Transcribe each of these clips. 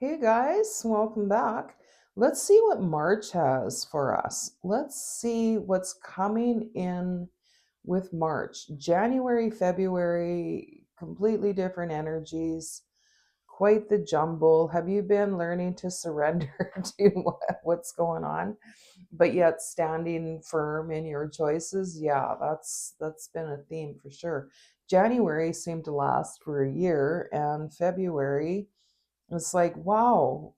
Hey guys, welcome back. Let's see what March has for us. Let's see what's coming in with March. January, February, completely different energies, quite the jumble. Have you been learning to surrender to what's going on, but yet standing firm in your choices? Yeah, that's been a theme for sure. January seemed to last for a year, and February it's like, wow,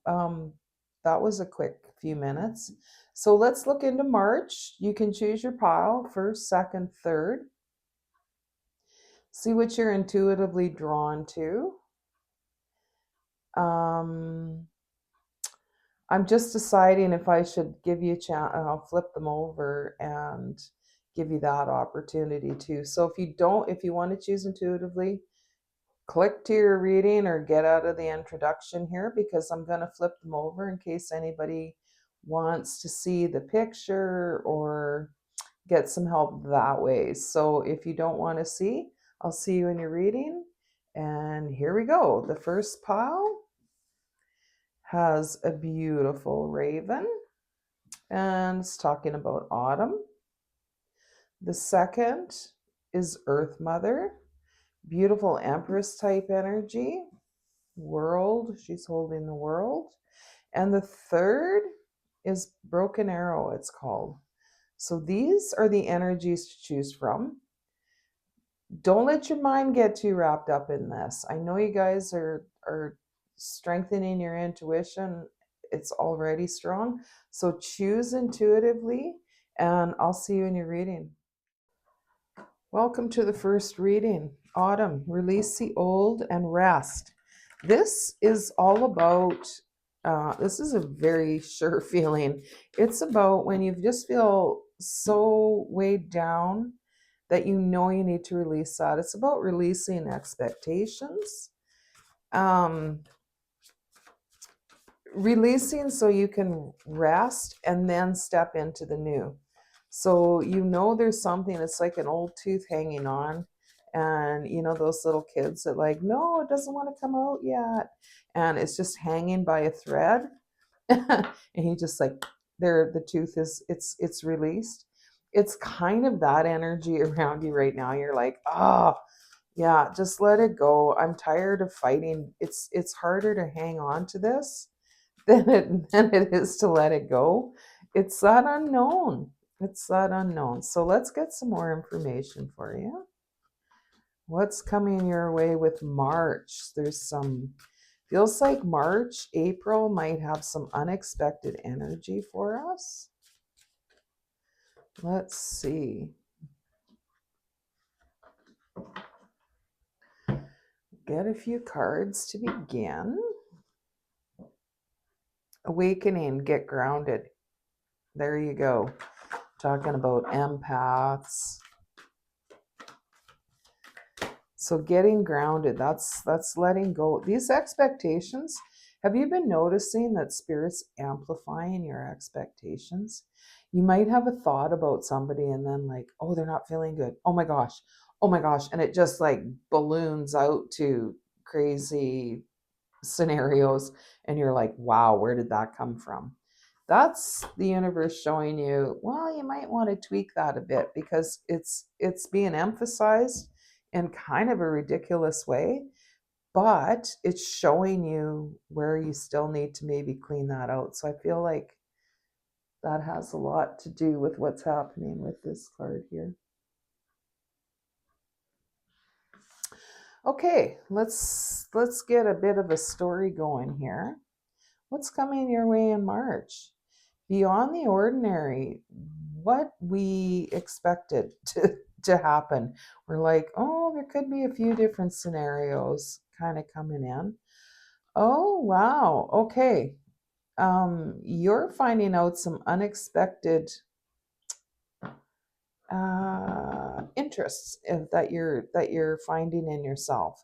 that was a quick few minutes. So let's look into March. You can choose your pile first, second, third. See what you're intuitively drawn to. Um, I'm just deciding if I should give you a chance, and I'll flip them over and give you that opportunity too. So if you want to choose intuitively, click to your reading or get out of the introduction here because I'm going to flip them over in case anybody wants to see the picture or get some help that way. So if you don't want to see, I'll see you in your reading. And here we go. The first pile has a beautiful raven and it's talking about autumn. The second is Earth Mother, beautiful Empress type energy. World, she's holding the world. And the third is Broken Arrow, it's called. So these are the energies to choose from. Don't let your mind get too wrapped up in this. I know you guys are strengthening your intuition. It's already strong. So choose intuitively and I'll see you in your reading. Welcome to the first reading. Autumn, release the old and rest. This is all about, this is a very sure feeling. It's about when you just feel so weighed down that you know you need to release that. It's about releasing expectations, um, releasing so you can rest and then step into the new. So you know there's something, it's like an old tooth hanging on. And you know those little kids that like, no, it doesn't want to come out yet. And it's just hanging by a thread. And you just like, there, the tooth is, it's released. It's kind of that energy around you right now. You're like, oh, yeah, just let it go. I'm tired of fighting. It's harder to hang on to this than it is to let it go. It's that unknown. It's that unknown. So let's get some more information for you. What's coming your way with March? There's some, feels like March, April might have some unexpected energy for us. Let's see. Get a few cards to begin. Awakening, get grounded. There you go. Talking about empaths. So getting grounded, that's letting go. These expectations, have you been noticing that spirit's amplifying your expectations? You might have a thought about somebody and then like, oh, they're not feeling good. Oh my gosh. Oh my gosh. And it just like balloons out to crazy scenarios and you're like, wow, where did that come from? That's the universe showing you, well, you might want to tweak that a bit because it's being emphasized in kind of a ridiculous way, but it's showing you where you still need to maybe clean that out. So I feel like that has a lot to do with what's happening with this card here. Okay, let's get a bit of a story going here. What's coming your way in March? Beyond the ordinary, what we expected to happen. We're like, oh, there could be a few different scenarios kind of coming in. Oh, wow. Okay. You're finding out some unexpected interests that you're finding in yourself.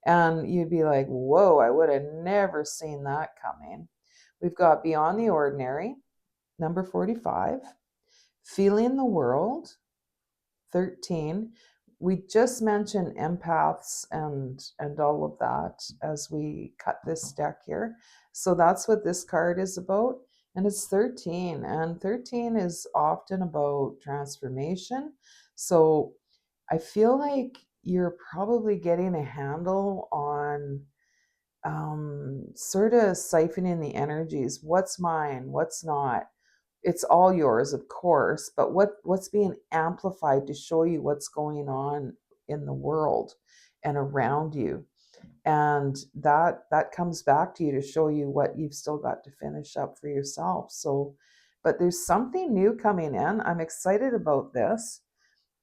And you'd be like, whoa, I would have never seen that coming. We've got Beyond the Ordinary, number 45, Feeling the World, 13, we just mentioned empaths and all of that as we cut this deck here. So that's what this card is about. And it's 13. And 13 is often about transformation. So I feel like you're probably getting a handle on sort of siphoning the energies. What's mine? What's not? It's all yours, of course, but what's being amplified to show you what's going on in the world and around you, and that comes back to you to show you what you've still got to finish up for yourself. So, but there's something new coming in. I'm excited about this.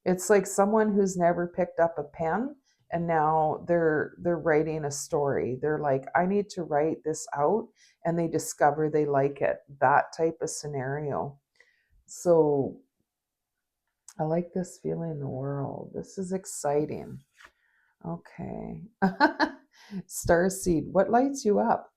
It's like someone who's never picked up a pen and now they're writing a story. They're like, I need to write this out, and they discover they like it. That type of scenario. So I like this feeling in the world. This is exciting. Okay. Starseed, what lights you up?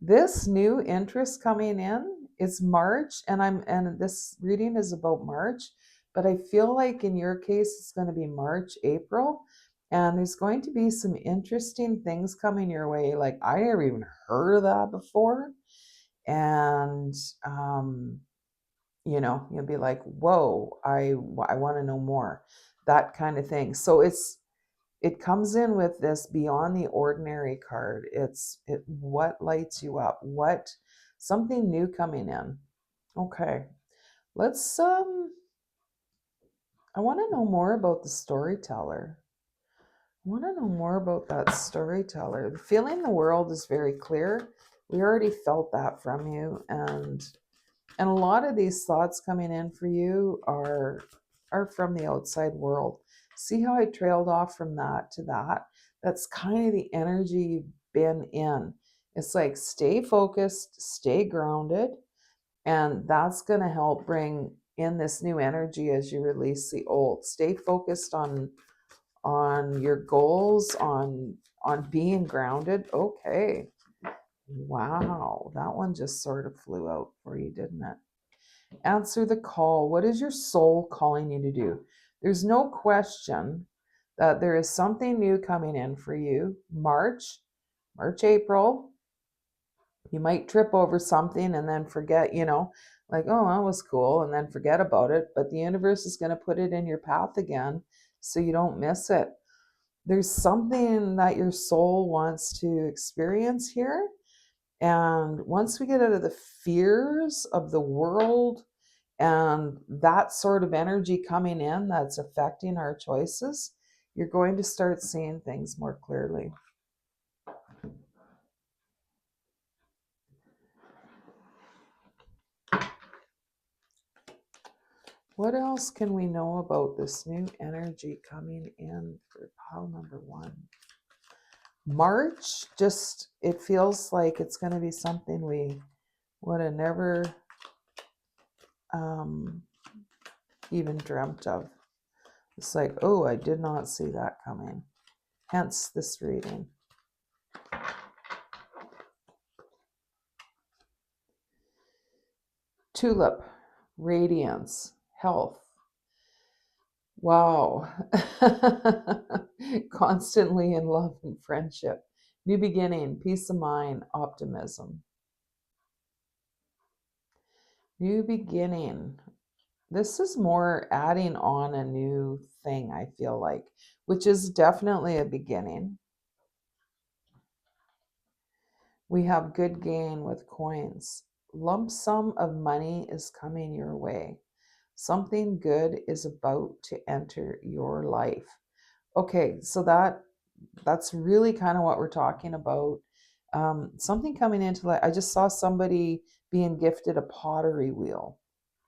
This new interest coming in is March, and this reading is about March, but I feel like in your case it's going to be March, April, and there's going to be some interesting things coming your way. Like, I never even heard of that before, and you'll be like, whoa, I want to know more, that kind of thing. So it comes in with this beyond the ordinary card. What lights you up, something new coming in. Okay, let's I want to know more about the storyteller. I want to know more about that storyteller. The feeling in the world is very clear. We already felt that from you, and a lot of these thoughts coming in for you are from the outside world. See how I trailed off from that to that? That's kind of the energy you've been in. It's like, stay focused, stay grounded, and that's going to help bring in this new energy as you release the old. Stay focused on your goals, on being grounded. Okay. Wow, that one just sort of flew out for you, didn't it? Answer the call. What is your soul calling you to do? There's no question that there is something new coming in for you. March, April. You might trip over something and then forget, like, oh, that was cool, and then forget about it. But the universe is going to put it in your path again so you don't miss it. There's something that your soul wants to experience here. And once we get out of the fears of the world and that sort of energy coming in that's affecting our choices, you're going to start seeing things more clearly. What else can we know about this new energy coming in for pile number 1? March, just, it feels like it's going to be something we would have never even dreamt of. It's like, oh, I did not see that coming. Hence this reading. Tulip, radiance, health. Wow. Constantly in love and friendship. New beginning, peace of mind, optimism. New beginning. This is more adding on a new thing, I feel like, which is definitely a beginning. We have good gain with coins. Lump sum of money is coming your way. Something good is about to enter your life. Okay, so that's really kind of what we're talking about. Something coming into life. I just saw somebody being gifted a pottery wheel,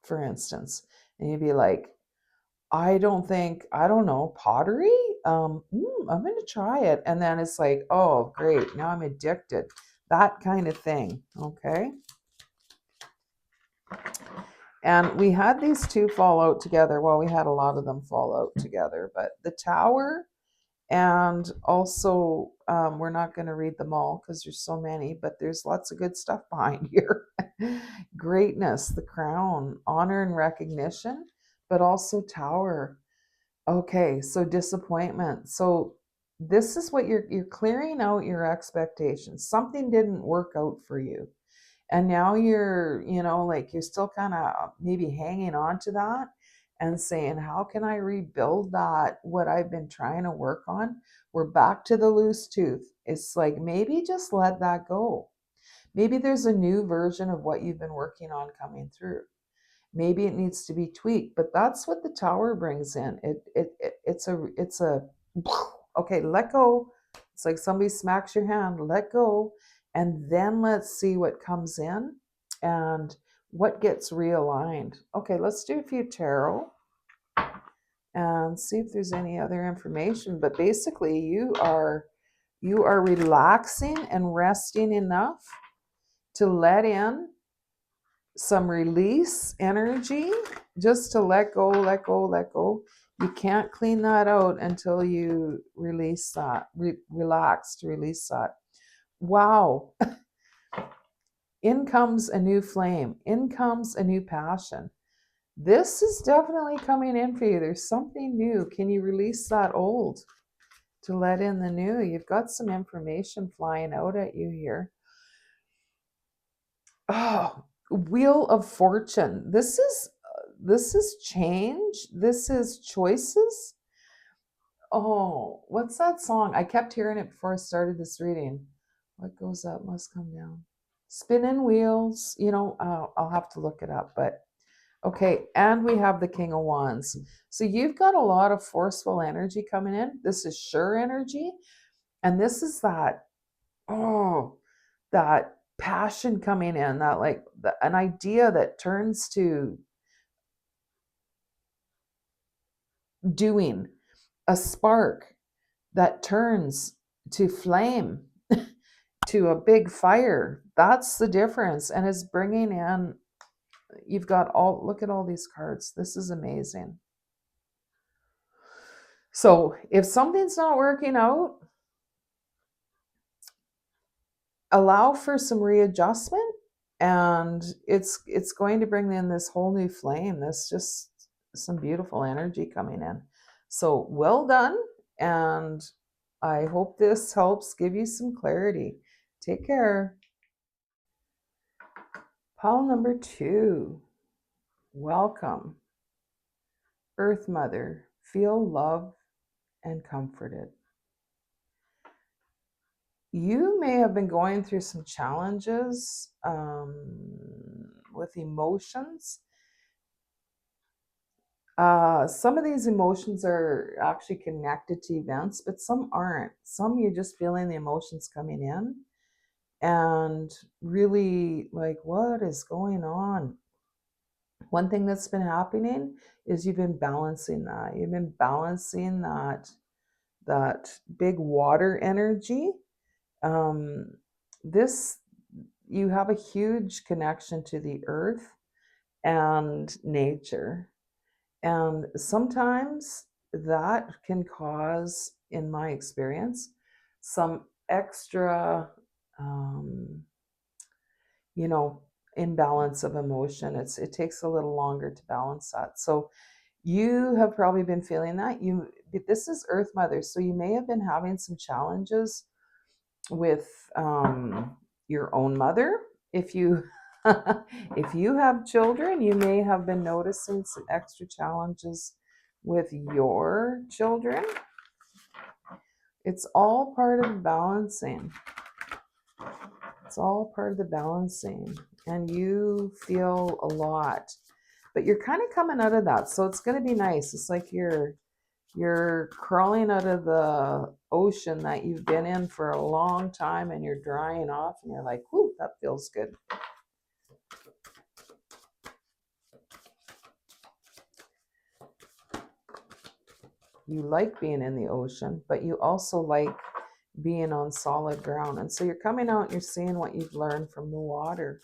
for instance, and you'd be like, I don't know, pottery? I'm going to try it. And then it's like, oh, great, now I'm addicted. That kind of thing, okay? And we had these two fall out together. Well, we had a lot of them fall out together, but the Tower, and also we're not going to read them all because there's so many, but there's lots of good stuff behind here. Greatness, the Crown, honor and recognition, but also Tower. Okay, so disappointment. So this is what you're clearing out your expectations. Something didn't work out for you. And now you're, like you're still kind of maybe hanging on to that and saying, how can I rebuild that? What I've been trying to work on? We're back to the loose tooth. It's like maybe just let that go. Maybe there's a new version of what you've been working on coming through. Maybe it needs to be tweaked, but that's what the tower brings in. It's a okay, let go. It's like somebody smacks your hand, let go, and then let's see what comes in and what gets realigned. Okay, let's do a few tarot and see if there's any other information. But basically, you are relaxing and resting enough to let in some release energy, just to let go, let go, let go. You can't clean that out until you release that, relax to release that. Wow. In comes a new flame, in comes a new passion. This is definitely coming in for you. There's something new. Can you release that old to let in the new? You've got some information flying out at you here. Oh, Wheel of Fortune. This is change. This is choices. Oh, what's that song? I kept hearing it before I started this reading. What goes up must come down. Spinning wheels. I'll have to look it up, but okay. And we have the King of Wands. So you've got a lot of forceful energy coming in. This is sure energy. And this is that passion coming in, that an idea that turns to doing, a spark that turns to flame, to a big fire. That's the difference. And it's bringing in, look at all these cards. This is amazing. So if something's not working out, allow for some readjustment, and it's going to bring in this whole new flame. That's just some beautiful energy coming in. So well done, and I hope this helps give you some clarity. Take care. Pile number 2. Welcome. Earth Mother, feel loved and comforted. You may have been going through some challenges with emotions. Some of these emotions are actually connected to events, but some aren't. Some you're just feeling the emotions coming in and really like, what is going on? One thing that's been happening is you've been balancing that. You've been balancing that big water energy. This You have a huge connection to the earth and nature. And sometimes that can cause, in my experience, some extra, um, imbalance of emotion. It takes a little longer to balance that. So you have probably been feeling that. This is Earth Mother, so you may have been having some challenges with your own mother. If you if you have children, you may have been noticing some extra challenges with your children. It's all part of balancing. It's all part of the balancing, and you feel a lot, but you're kind of coming out of that, so it's going to be nice. It's like you're crawling out of the ocean that you've been in for a long time, and you're drying off, and you're like, whoo, that feels good. You like being in the ocean, but you also like being on solid ground. And so you're coming out and you're seeing what you've learned from the water.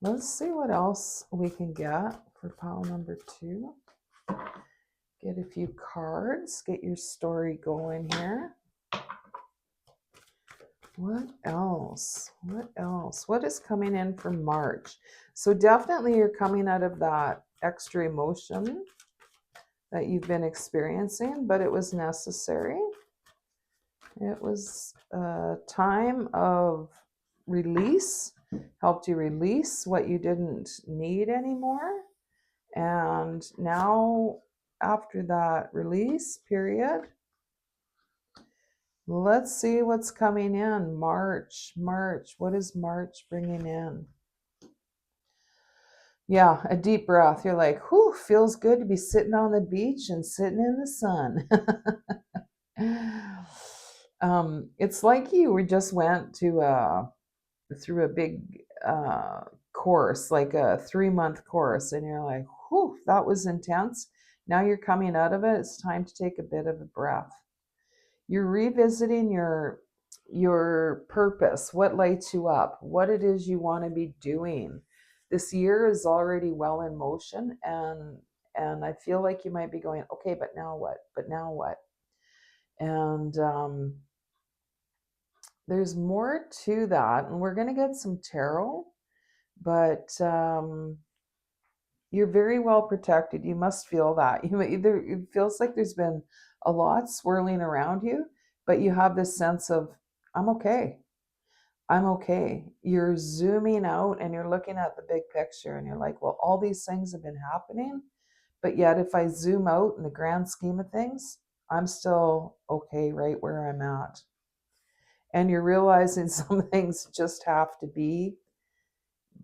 Let's see what else we can get for pile number 2. Get a few cards, get your story going here. What else? What else? What is coming in for March? So definitely you're coming out of that extra emotion that you've been experiencing, but it was necessary. It was a time of release, helped you release what you didn't need anymore. And now, after that release period, let's see what's coming in. March. What is March bringing in? Yeah, a deep breath. You're like, whew, feels good to be sitting on the beach and sitting in the sun. It's like you just went to through a big course, like a 3-month course, and you're like, whew, that was intense. Now you're coming out of it. It's time to take a bit of a breath. You're revisiting your purpose, what lights you up, what it is you want to be doing. This year is already well in motion, and I feel like you might be going, okay, but now what? But now what? And there's more to that, and we're going to get some tarot, but you're very well protected. You must feel that. It feels like there's been a lot swirling around you, but you have this sense of, I'm okay. I'm okay. You're zooming out and you're looking at the big picture and you're like, well, all these things have been happening, but yet if I zoom out in the grand scheme of things, I'm still okay right where I'm at. And you're realizing some things just have to be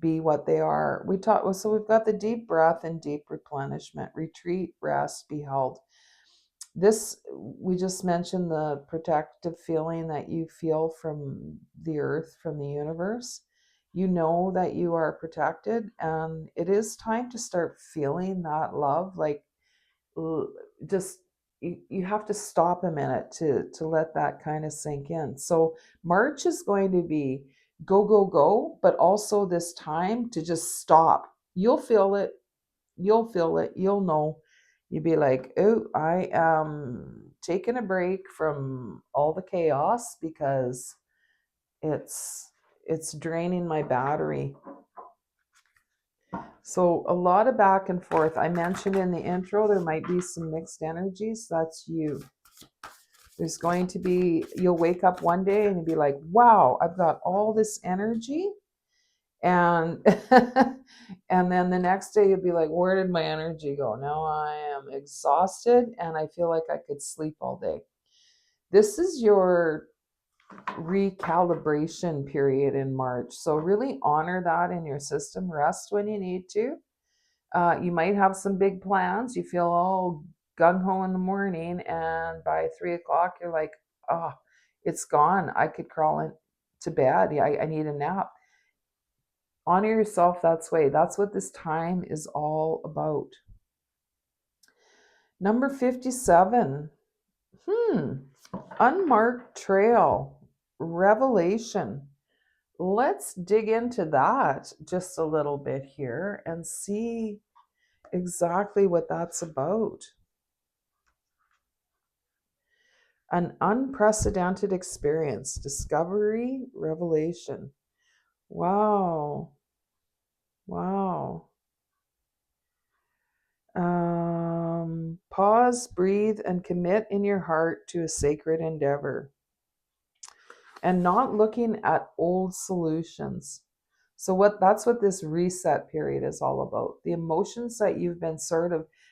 what they are. So we've got the deep breath and deep replenishment, retreat, rest, be held. This, we just mentioned the protective feeling that you feel from the earth, from the universe. You know that you are protected, and it is time to start feeling that love. Like, just you have to stop a minute to let that kind of sink in. So March is going to be go, go, go, but also this time to just stop. You'll feel it. You'll know. You'll be like, oh, I am taking a break from all the chaos because it's draining my battery. So a lot of back and forth. I mentioned in the intro there might be some mixed energies. That's you. There's going to be, you'll wake up one day and you'll be like, wow, I've got all this energy. And and then the next day you'll be like, where did my energy go? Now I am exhausted and I feel like I could sleep all day. This is your recalibration period in March. So really honor that in your system. Rest when you need to. You might have some big plans. You feel all gung-ho in the morning, and by 3 o'clock you're like, oh, it's gone. I could crawl into bed. I need a nap. Honor yourself that way. That's what this time is all about. Number 57. Unmarked trail. Revelation. Let's dig into that just a little bit here and see exactly what that's about. An unprecedented experience. Discovery, revelation. Wow. Pause, breathe, and commit in your heart to a sacred endeavor. And not looking at old solutions. So that's what this reset period is all about. The emotions that you've been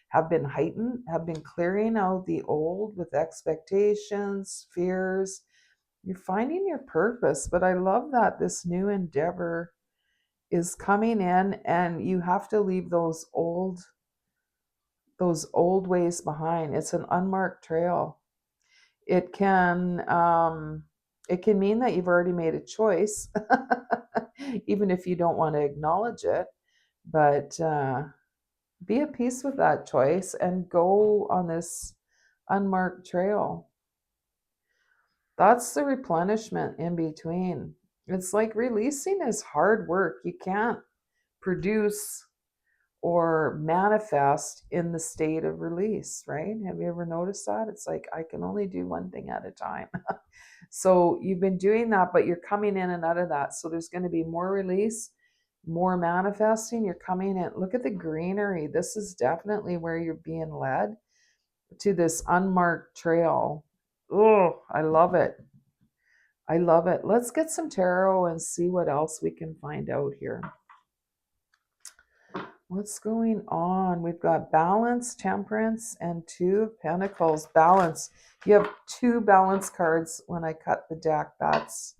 have been heightened, have been clearing out the old with expectations, fears. You're finding your purpose. But I love that this new endeavor is coming in, and you have to leave those old ways behind. It's an unmarked trail. It can mean that you've already made a choice, even if you don't want to acknowledge it. But be at peace with that choice and go on this unmarked trail. That's the replenishment in between. It's like releasing is hard work. You can't produce or manifest in the state of release, right? Have you ever noticed that? It's like, I can only do one thing at a time. So you've been doing that, but you're coming in and out of that. So there's going to be more release, more manifesting. You're coming in. Look at the greenery. This is definitely where you're being led. to this unmarked trail. Oh, I love it. I love it. Let's get some tarot and see what else we can find out here. What's going on? We've got balance, temperance, and two of pentacles. Balance. You have two balance cards when I cut the deck. That's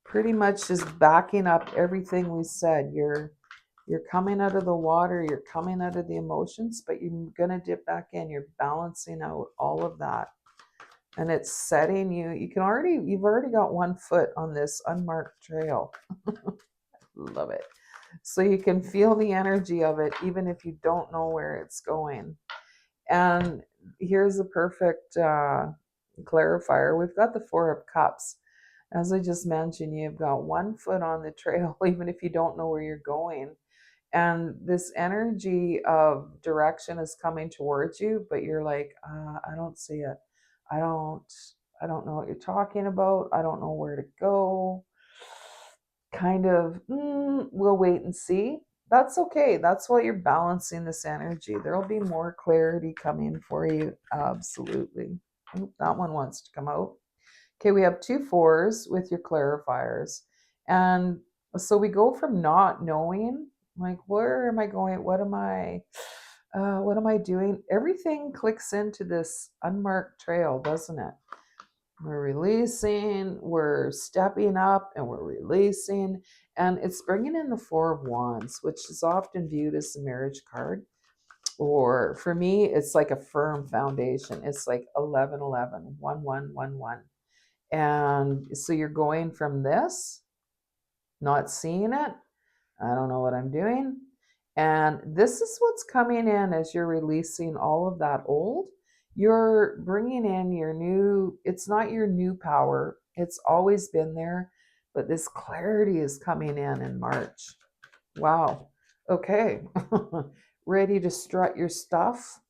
pretty much just backing up everything we said. You're coming out of the water, you're coming out of the emotions, but you're gonna dip back in. You're balancing out all of that. And it's setting you, you've already got one foot on this unmarked trail. Love it. So you can feel the energy of it, even if you don't know where it's going. And here's a perfect clarifier. We've got the Four of Cups. As I just mentioned, you've got one foot on the trail, even if you don't know where you're going. And this energy of direction is coming towards you, but you're like, I don't see it. I don't, I don't know what you're talking about. I don't know where to go. Kind of, we'll wait and see. That's okay. That's why you're balancing this energy. There'll be more clarity coming for you. Absolutely. That one wants to come out. Okay, we have 2 4s with your clarifiers. And so we go from not knowing, like, where am I going? What am I doing? Everything clicks into this unmarked trail, doesn't it? We're releasing, we're stepping up, and we're releasing. And it's bringing in the Four of Wands, which is often viewed as the marriage card. Or for me, it's like a firm foundation. It's like 11, 11, 1, 1, 1, 1. And so you're going from this, not seeing it, I don't know what I'm doing. And this is what's coming in as you're releasing all of that old. You're bringing in your new, it's not your new power, it's always been there, but this clarity is coming in March. Wow. Okay. Ready to strut your stuff?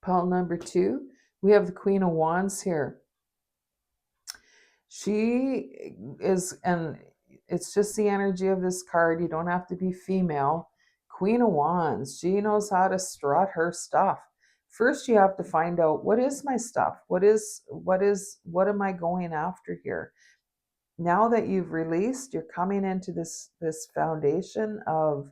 Pile number 2. We have the Queen of Wands here. She is, and it's just the energy of this card. You don't have to be female. Queen of Wands. She knows how to strut her stuff. First, you have to find out, what is my stuff? What am I going after here? Now that you've released, you're coming into this foundation of,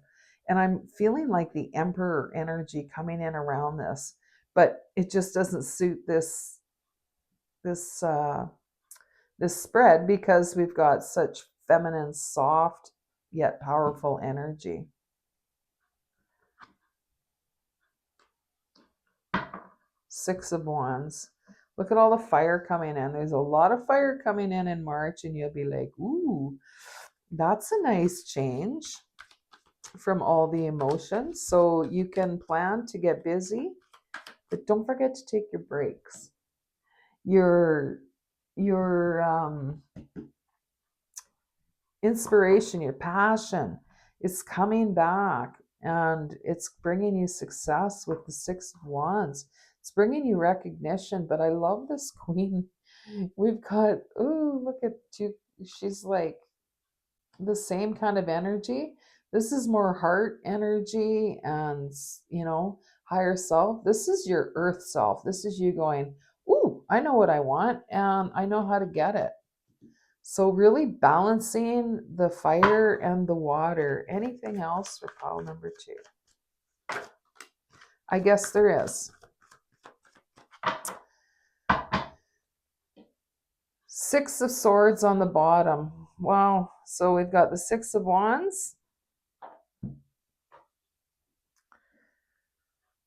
and I'm feeling like the Emperor energy coming in around this, but it just doesn't suit this spread because we've got such feminine, soft, yet powerful energy. Six of Wands. Look at all the fire coming in. There's a lot of fire coming in March, and you'll be like, ooh, that's a nice change from all the emotions. So you can plan to get busy, but don't forget to take your breaks. Your inspiration, your passion is coming back, and it's bringing you success with the Six of Wands. It's bringing you recognition, but I love this queen. We've got, ooh, look at you. She's like the same kind of energy. This is more heart energy and, higher self. This is your earth self. This is you going, ooh, I know what I want and I know how to get it. So really balancing the fire and the water. Anything else for pile number 2? I guess there is. Six of Swords on the bottom. Wow. So we've got the Six of Wands.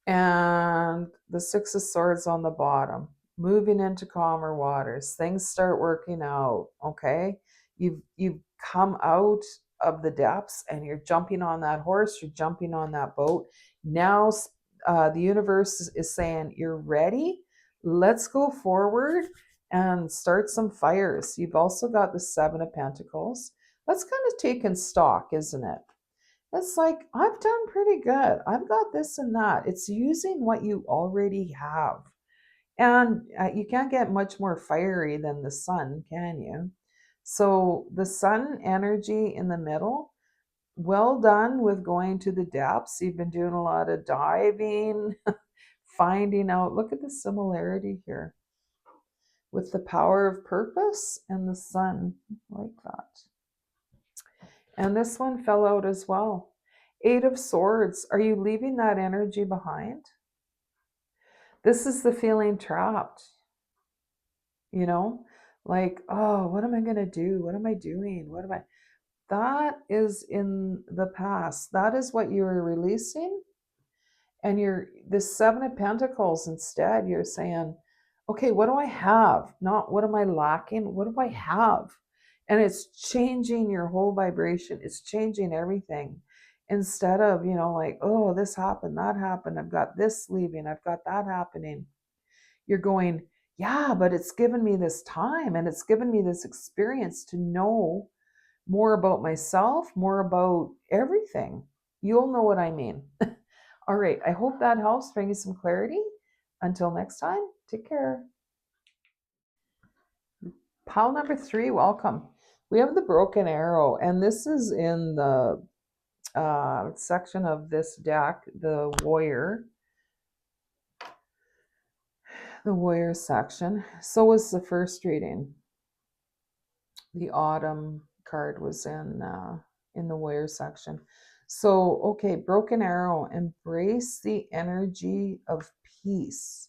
And the Six of Swords on the bottom. Moving into calmer waters. Things start working out, okay? You've come out of the depths and you're jumping on that horse, you're jumping on that boat. Now the universe is saying, you're ready. Let's go forward and start some fires. You've also got the Seven of Pentacles. That's kind of taking stock, isn't it? It's like, I've done pretty good. I've got this and that. It's using what you already have. And you can't get much more fiery than the sun, can you? So the sun energy in the middle, well done with going to the depths. You've been doing a lot of diving, finding out. Look at the similarity here with the power of purpose and the sun, like that. And this one fell out as well. 8 of Swords. Are you leaving that energy behind? This is the feeling trapped, you know, like, oh, what am I going to do? What am I doing? That is in the past. That is what you were releasing. And you're the 7 of Pentacles instead. You're saying, okay, what do I have? Not what am I lacking? What do I have? And it's changing your whole vibration. It's changing everything. Instead of, like, oh, this happened, that happened. I've got this leaving. I've got that happening. You're going, yeah, but it's given me this time and it's given me this experience to know more about myself, more about everything. You'll know what I mean. All right. I hope that helps bring you some clarity. Until next time, take care. Pile number 3, welcome. We have the broken arrow, and this is in the section of this deck, the warrior section. So was the first reading. The autumn card was in the warrior section. So, okay, broken arrow, embrace the energy of peace.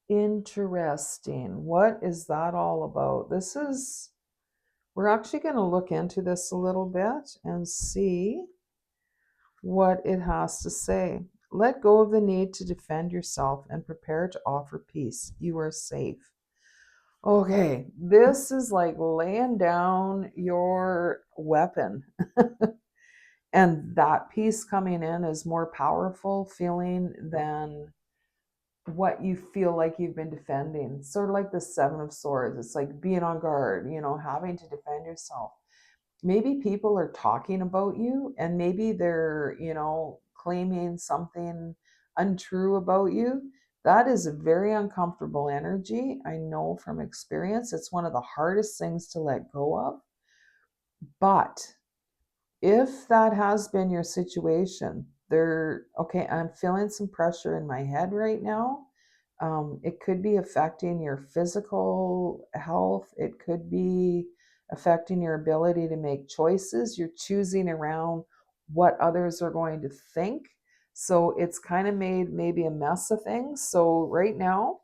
Interesting. What is that all about? We're actually going to look into this a little bit and see what it has to say. Let go of the need to defend yourself and prepare to offer peace. You are safe. Okay, this is like laying down your weapon. And that peace coming in is more powerful feeling than what you feel like you've been defending. Sort of like the 7 of Swords. It's like being on guard, having to defend yourself. Maybe people are talking about you and maybe they're, claiming something untrue about you. That is a very uncomfortable energy. I know from experience, it's one of the hardest things to let go of. But if that has been your situation, okay, I'm feeling some pressure in my head right now. It could be affecting your physical health. It could be affecting your ability to make choices. You're choosing around what others are going to think. So it's kind of made maybe a mess of things. So right now,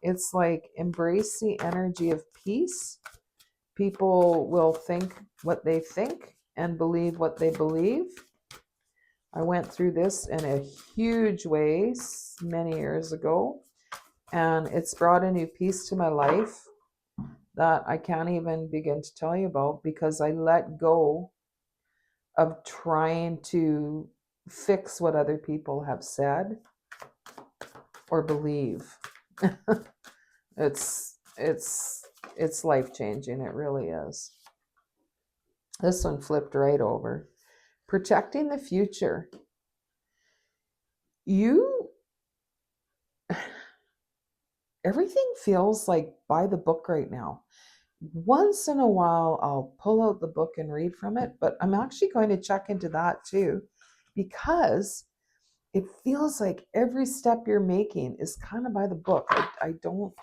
it's like embrace the energy of peace. People will think what they think and believe what they believe. I went through this in a huge way many years ago, and it's brought a new peace to my life that I can't even begin to tell you about, because I let go of trying to fix what other people have said or believe. It's life-changing. It really is. This one flipped right over. Protecting the future. Everything feels like by the book right now. Once in a while, I'll pull out the book and read from it, but I'm actually going to check into that too, because it feels like every step you're making is kind of by the book. I don't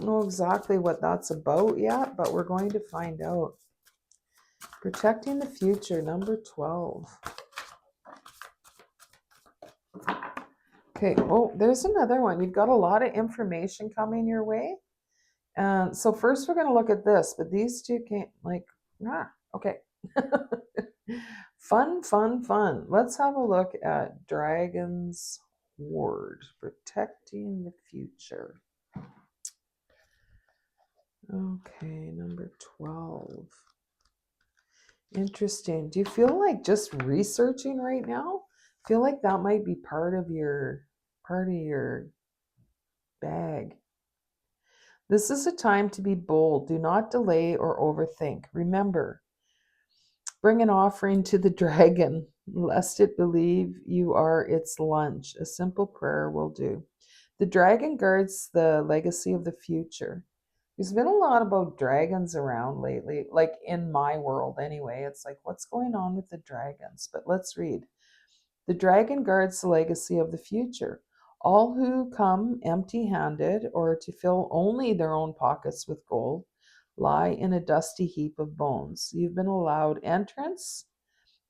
know exactly what that's about yet, but we're going to find out. Protecting the future, number 12. Okay, oh, there's another one. You've got a lot of information coming your way. And so first we're going to look at this, but these two can't okay. Fun. Let's have a look at Dragon's Hoard, protecting the future. Okay, number 12. Interesting. Do you feel like just researching right now? Feel like that might be part of your bag. This is a time to be bold. Do not delay or overthink. Remember, bring an offering to the dragon, lest it believe you are its lunch. A simple prayer will do. The dragon guards the legacy of the future. There's been a lot about dragons around lately, like in my world anyway. It's like, what's going on with the dragons? But let's read. The dragon guards the legacy of the future. All who come empty-handed or to fill only their own pockets with gold lie in a dusty heap of bones. You've been allowed entrance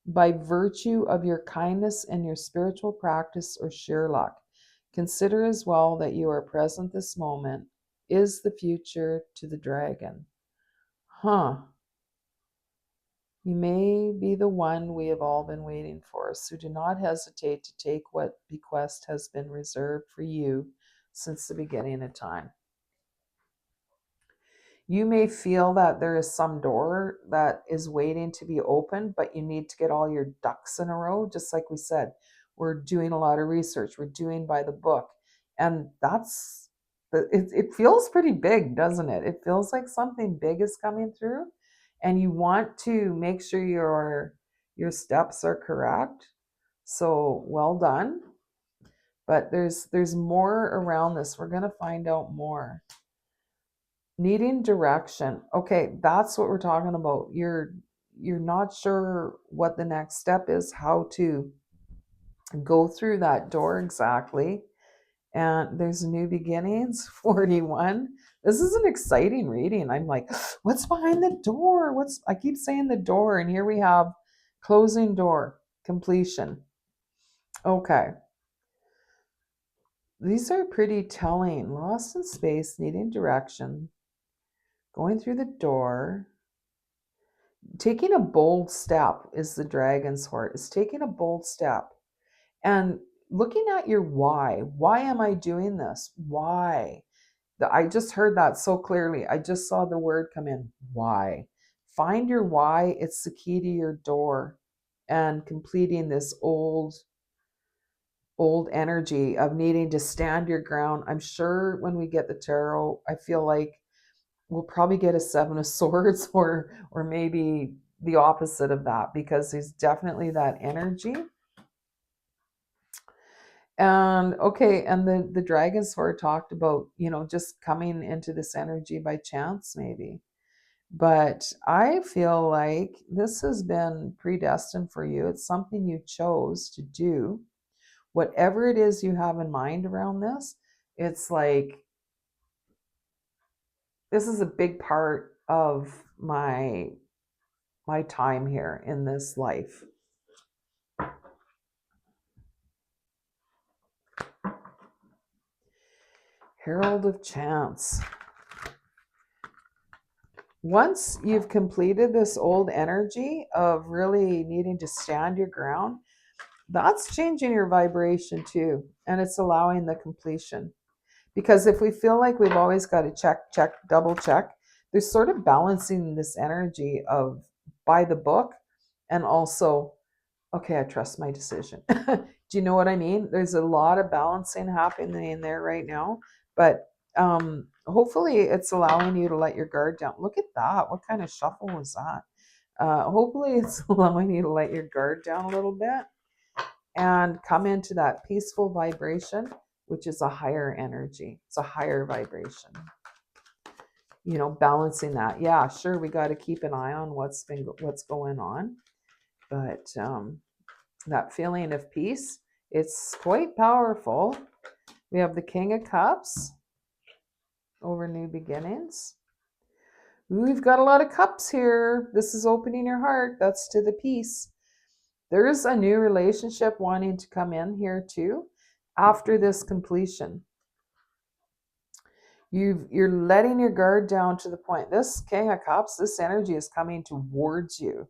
by virtue of your kindness and your spiritual practice or sheer luck. Consider as well that you are present this moment is the future to the dragon. You may be the one we have all been waiting for, so do not hesitate to take what bequest has been reserved for you since the beginning of time. You may feel that there is some door that is waiting to be opened, but you need to get all your ducks in a row. Just like we said, we're doing a lot of research. We're doing by the book. And it feels pretty big, doesn't it? It feels like something big is coming through, and you want to make sure your steps are correct. So well done. But there's more around this. We're going to find out more. Needing direction. Okay, that's what we're talking about. You're not sure what the next step is, how to go through that door exactly. And there's new beginnings, 41. This is an exciting reading. I'm like, what's behind the door? I keep saying the door, and here we have closing door, completion. Okay. These are pretty telling. Lost in space, needing direction. Going through the door. Taking a bold step is the dragon's heart. It's taking a bold step. And looking at your why. Why am I doing this? Why? I just heard that so clearly. I just saw the word come in. Why? Find your why. It's the key to your door and completing this old energy of needing to stand your ground. I'm sure when we get the tarot, I feel like we'll probably get a 7 of swords or maybe the opposite of that, because there's definitely that energy. And okay, and the dragon sword talked about, just coming into this energy by chance maybe. But I feel like this has been predestined for you. It's something you chose to do. Whatever it is you have in mind around this, it's like, this is a big part of my time here in this life. Herald of Chance. Once you've completed this old energy of really needing to stand your ground, that's changing your vibration too. And it's allowing the completion. Because if we feel like we've always got to check, double check, there's sort of balancing this energy of by the book and also, okay, I trust my decision. Do you know what I mean? There's a lot of balancing happening in there right now, but hopefully it's allowing you to let your guard down. Look at that. What kind of shuffle was that? Hopefully it's allowing you to let your guard down a little bit and come into that peaceful vibration, which is a higher energy. It's a higher vibration. Balancing that. Yeah, sure, we got to keep an eye on what's going on, but that feeling of peace, it's quite powerful. We have the King of Cups over new beginnings. We've got a lot of cups here. This is opening your heart. That's to the peace. There's a new relationship wanting to come in here too after this completion. You're letting your guard down to the point. This King of Cups, this energy is coming towards you.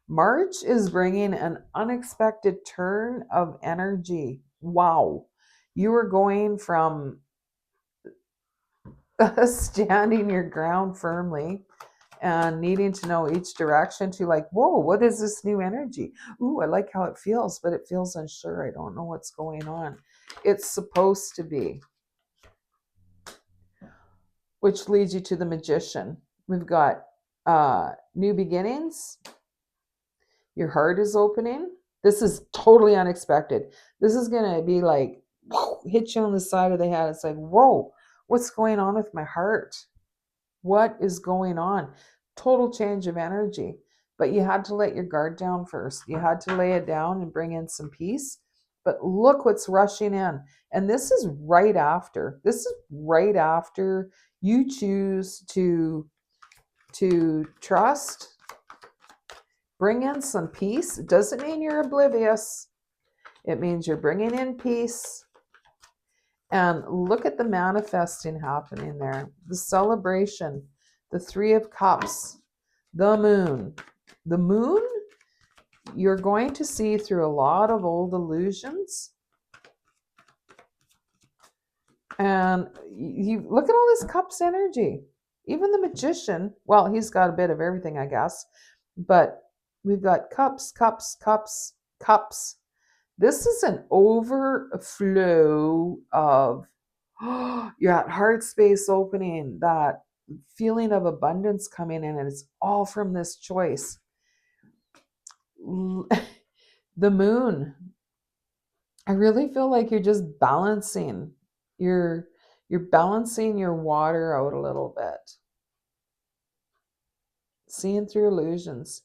March is bringing an unexpected turn of energy. Wow. You are going from standing your ground firmly and needing to know each direction to like, whoa, what is this new energy? Ooh, I like how it feels, but it feels unsure. I don't know what's going on. It's supposed to be. Which leads you to the Magician. We've got new beginnings. Your heart is opening. This is totally unexpected. This is going to be like, whoa, hit you on the side of the head. It's like, whoa, what's going on with my heart? What is going on? Total change of energy. but you had to let your guard down first. You had to lay it down and bring in some peace. But look what's rushing in. And this is right after. This is right after you choose to trust, bring in some peace. It doesn't mean you're oblivious. It means you're bringing in peace. And look at the manifesting happening there. The celebration, the Three of Cups, the moon. The moon, you're going to see through a lot of old illusions. And you look at all this cups energy. Even the magician, well, he's got a bit of everything, I guess. But we've got cups, cups, cups, cups. This is an overflow of yeah, heart space opening, that feeling of abundance coming in, and it's all from this choice. The moon, I really feel like you're just balancing. You're balancing your water out a little bit. Seeing through illusions.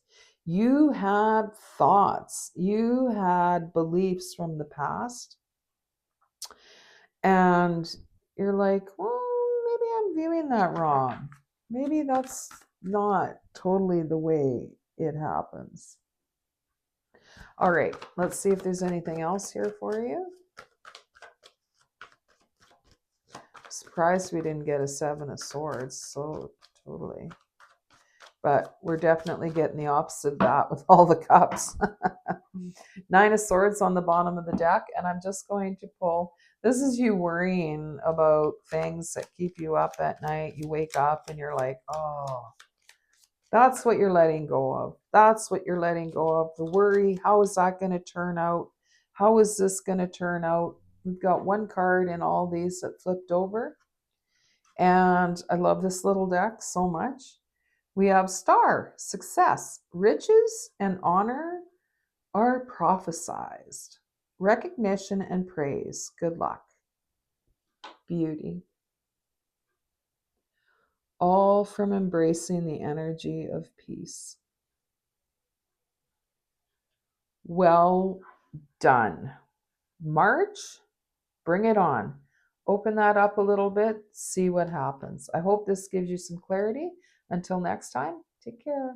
You had thoughts, you had beliefs from the past, and you're like, well, maybe I'm viewing that wrong. Maybe that's not totally the way it happens. All right, let's see if there's anything else here for you. Surprised we didn't get a Seven of Swords, so totally. But we're definitely getting the opposite of that with all the cups. Nine of Swords on the bottom of the deck, and I'm just going to pull. This is you worrying about things that keep you up at night. You wake up and you're like, oh, that's what you're letting go of. That's what you're letting go of. The worry, how is that going to turn out? How is this going to turn out? We've got one card in all these that flipped over. And I love this little deck so much. We have Star, success, riches, and honor are prophesized. Recognition and praise, good luck. Beauty. All from embracing the energy of peace. Well done. March, bring it on. Open that up a little bit, see what happens. I hope this gives you some clarity. Until next time, take care.